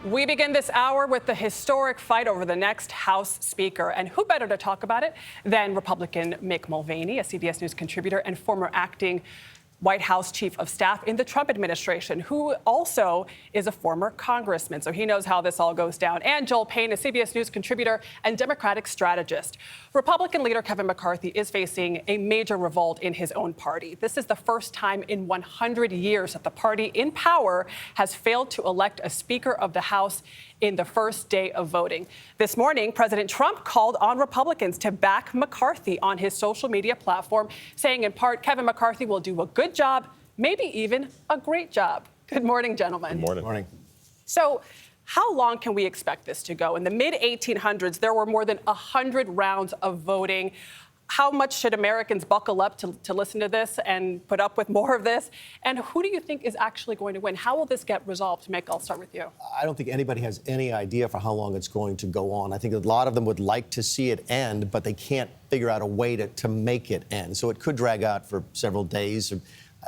We begin this hour with the historic fight over the next House Speaker. And who better to talk about it than Republican Mick Mulvaney, a CBS News contributor and former acting White House chief of staff in the Trump administration, who also is a former congressman. So he knows how this all goes down. And Joel Payne, a CBS News contributor and Democratic strategist. Republican leader Kevin McCarthy is facing a major revolt in his own party. This is the first time in 100 years that the party in power has failed to elect a Speaker of the House in the first day of voting. This morning, President Trump called on Republicans to back McCarthy on his social media platform, saying in part, Kevin McCarthy will do a good job, maybe even a great job. Good morning, gentlemen. Good morning. Good morning. So how long can we expect this to go? In the mid-1800s, there were more than 100 rounds of voting. How much should Americans buckle up to listen to this and put up with more of this? And who do you think is actually going to win? How will this get resolved? Mick, I'll start with you. I don't think anybody has any idea for how long it's going to go on. I think a lot of them would like to see it end, but they can't figure out a way to make it end. So it could drag out for several days.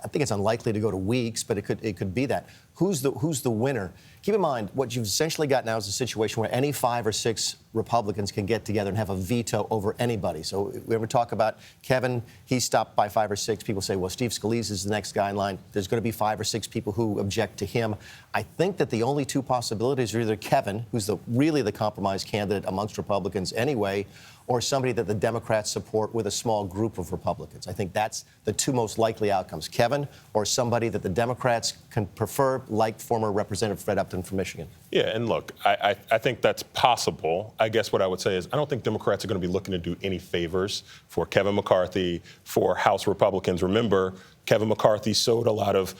I think it's unlikely to go to weeks, but it could be that. Who's the winner? Keep in mind, what you've essentially got now is a situation where any 5 or 6 Republicans can get together and have a veto over anybody. So we ever talk about Kevin, he's stopped by 5 or 6. People say, well, Steve Scalise is the next guy in line. There's going to be 5 or 6 people who object to him. I think that the only 2 possibilities are either Kevin, who's really the compromise candidate amongst Republicans anyway, or somebody that the Democrats support with a small group of Republicans. I think that's the 2 most likely outcomes, Kevin or somebody that the Democrats can prefer, like former Representative Fred Upton from Michigan. Yeah, and look, I think that's possible. I guess what I would say is I don't think Democrats are going to be looking to do any favors for Kevin McCarthy, for House Republicans. Remember, Kevin McCarthy sowed a lot of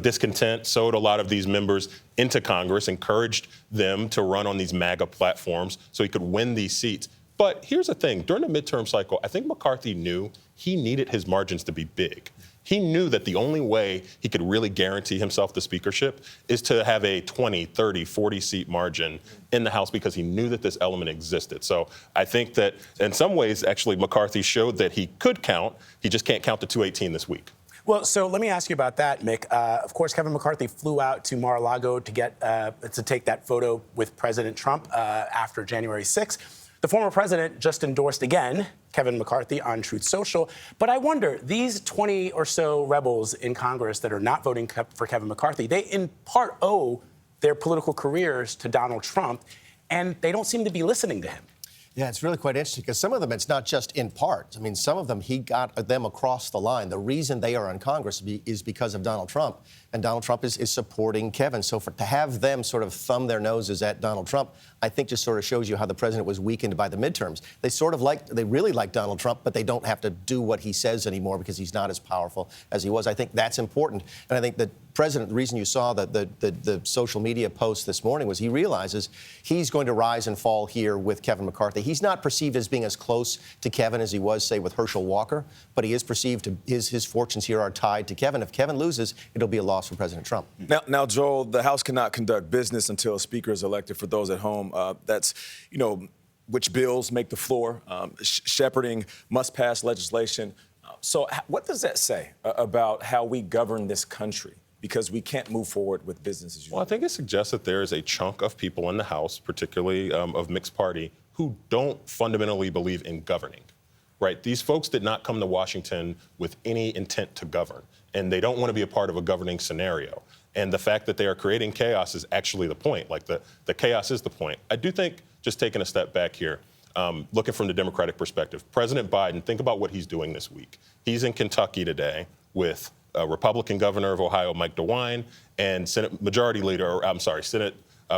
discontent, sowed a lot of these members into Congress, encouraged them to run on these MAGA platforms so he could win these seats. But here's the thing. During the midterm cycle, I think McCarthy knew he needed his margins to be big. He knew that the only way he could really guarantee himself the speakership is to have a 20, 30, 40-seat margin in the House because he knew that this element existed. So I think that in some ways, actually, McCarthy showed that he could count. He just can't count to 218 this week. Well, so let me ask you about that, Mick. Of course, Kevin McCarthy flew out to Mar-a-Lago to take that photo with President Trump after January 6th. The former president just endorsed again Kevin McCarthy on Truth Social. But I wonder, these 20 or so rebels in Congress that are not voting for Kevin McCarthy, they in part owe their political careers to Donald Trump, and they don't seem to be listening to him. Yeah, it's really quite interesting because some of them, it's not just in part. I mean, some of them, he got them across the line. The reason they are in Congress is because of Donald Trump, and Donald Trump is supporting Kevin. So to have them sort of thumb their noses at Donald Trump, I think just sort of shows you how the president was weakened by the midterms. They really like Donald Trump, but they don't have to do what he says anymore because he's not as powerful as he was. I think that's important. And I think the president, the reason you saw the social media post this morning was he realizes he's going to rise and fall here with Kevin McCarthy. He's not perceived as being as close to Kevin as he was, say, with Herschel Walker, but he is perceived to, his fortunes here are tied to Kevin. If Kevin loses, it'll be a loss for President Trump. Now, Joel, the House cannot conduct business until a speaker is elected. For those at home, that's, which bills make the floor, shepherding must-pass legislation. So what does that say about how we govern this country? Because we can't move forward with business as usual. Well, I think it suggests that there is a chunk of people in the House, particularly of Mick's party, who don't fundamentally believe in governing, right? These folks did not come to Washington with any intent to govern, and they don't want to be a part of a governing scenario. And the fact that they are creating chaos is actually the point. Like the chaos is the point. I do think, just taking a step back here, looking from the Democratic perspective, President Biden, think about what he's doing this week. He's in Kentucky today with Republican governor of Ohio, Mike DeWine, and Senate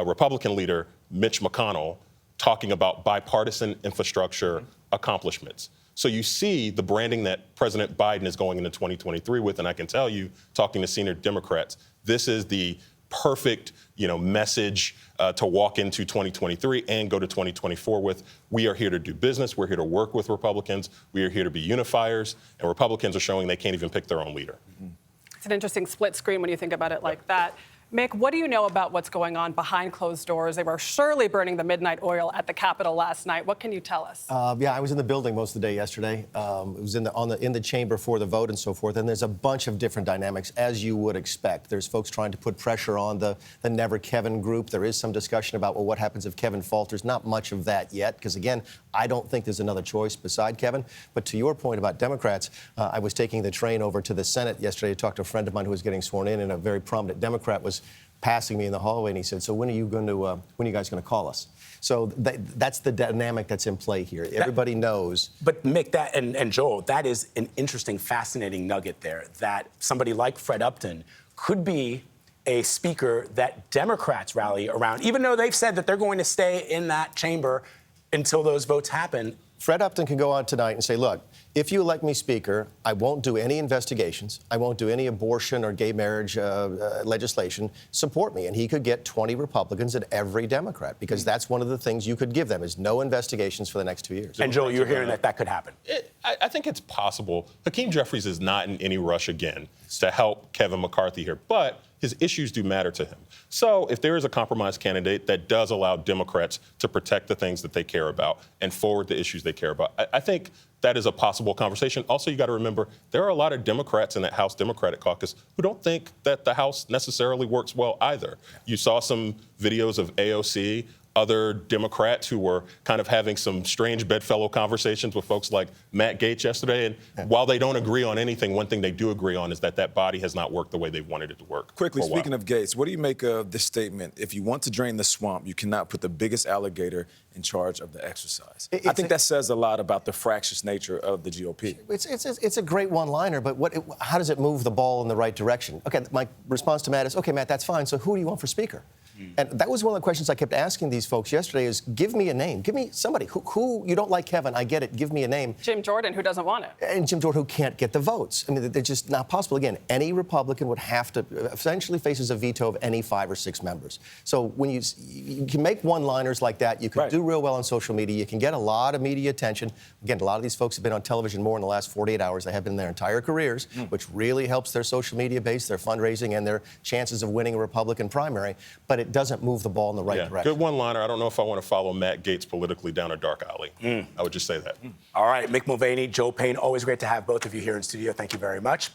Republican leader Mitch McConnell talking about bipartisan infrastructure accomplishments. So you see the branding that President Biden is going into 2023 with, and I can tell you, talking to senior Democrats, this is the perfect, message to walk into 2023 and go to 2024 with. We are here to do business. We're here to work with Republicans. We are here to be unifiers, and Republicans are showing they can't even pick their own leader. It's an interesting split screen when you think about it like that. Mick, what do you know about what's going on behind closed doors? They were surely burning the midnight oil at the Capitol last night. What can you tell us? Yeah, I was in the building most of the day yesterday. It was in the chamber for the vote and so forth. And there's a bunch of different dynamics, as you would expect. There's folks trying to put pressure on the Never Kevin group. There is some discussion about, well, what happens if Kevin falters? Not much of that yet, because again, I don't think there's another choice beside Kevin. But to your point about Democrats, I was taking the train over to the Senate yesterday to talk to a friend of mine who was getting sworn in, and a very prominent Democrat was passing me in the hallway, and he said, "So when are you guys going to call us?" So that's the dynamic that's in play here. Everybody knows. But Mick, that and Joel, that is an interesting, fascinating nugget there. That somebody like Fred Upton could be a speaker that Democrats rally around, even though they've said that they're going to stay in that chamber until those votes happen. Fred Upton can go on tonight and say, look, if you elect me Speaker, I won't do any investigations. I won't do any abortion or gay marriage legislation. Support me. And he could get 20 Republicans and every Democrat, because that's one of the things you could give them is no investigations for the next 2 years. And Joel, you're hearing that could happen. I think it's possible. Hakeem Jeffries is not in any rush again to help Kevin McCarthy here, but his issues do matter to him. So if there is a compromise candidate that does allow Democrats to protect the things that they care about and forward the issues they care about, I think that is a possible conversation. Also, you got to remember, there are a lot of Democrats in that House Democratic caucus who don't think that the House necessarily works well either. You saw some videos of AOC, other Democrats who were kind of having some strange bedfellow conversations with folks like Matt Gaetz yesterday. And while they don't agree on anything, one thing they do agree on is that that body has not worked the way they've wanted it to work. Quickly, speaking of Gaetz, what do you make of this statement? If you want to drain the swamp, you cannot put the biggest alligator in charge of the exercise. I think that says a lot about the fractious nature of the GOP. It's a great one-liner, but how does it move the ball in the right direction? Okay, my response to Matt is, okay, Matt, that's fine. So who do you want for Speaker? And that was one of the questions I kept asking these folks yesterday is, give me a name. Give me somebody. Who you don't like Kevin, I get it. Give me a name. Jim Jordan, who doesn't want it. And Jim Jordan, who can't get the votes. I mean, they're just not possible. Again, any Republican would have to, essentially faces a veto of any 5 or 6 members. So when you can make one-liners like that, you can do real well on social media. You can get a lot of media attention. Again, a lot of these folks have been on television more in the last 48 hours. They have been their entire careers, which really helps their social media base, their fundraising, and their chances of winning a Republican primary. But it doesn't move the ball in the right direction. Good one-liner. I don't know if I want to follow Matt Gaetz politically down a dark alley. I would just say that. All right, Mick Mulvaney, Joel Payne, always great to have both of you here in studio. Thank you very much.